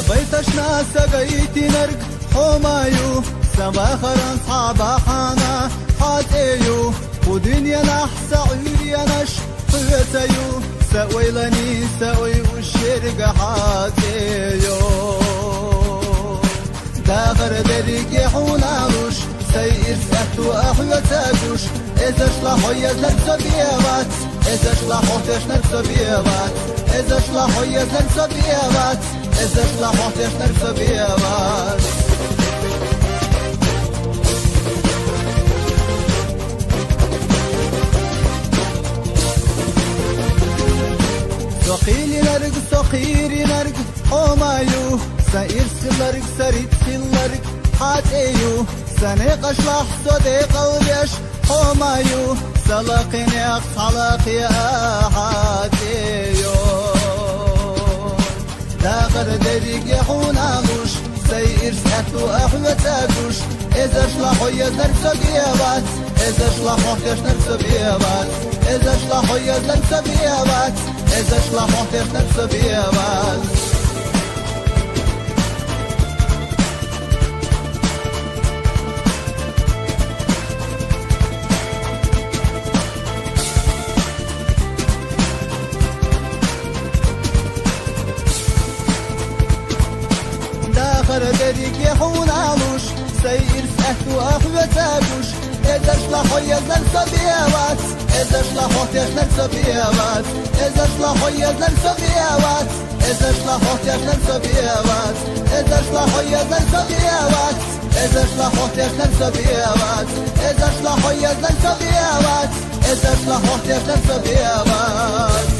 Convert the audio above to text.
بيتشنا سقيتي نرق حمايو سباخر صعبة حانا حاتيو ودنيا نحس عيري نش قيتيو سويلني سوي والشرق حاتيو داخر دريق حوناروش سير سأتو أحيتاكوش إذا شلحو يزلك سبيبات إذا شلحو تشنك سبيبات إذا شلحو يزلك سبيبات إذا شلحو تشنك سبيبات سقيلي نرق سقيري نرق حمايو سير سلرق سريت سلرق حاتيو سنقش لح صديق وليش حمايو سلقني أقصالك يا حاتيو داخر دريق يحوناموش سير سأتو أحوتاكوش إذا شلحو يزلك سبيبات إذا شلحو تشنك سبيبات إذا شلحو يزلك سبيبات إذا شلحو تشنك سبيبات دريق يحوناموش سير سأتو أحوتاكوش إذا شلحو يزلك سبيبات إذا شلحو تشنك سبيبات إذا شلحو يزلك سبيبات إذا شلحو تشنك سبيبات إذا شلحو يزلك سبيبات إذا شلحو تشنك سبيبات إذا شلحو يزلك سبيبات إذا شلحو تشنك سبيبات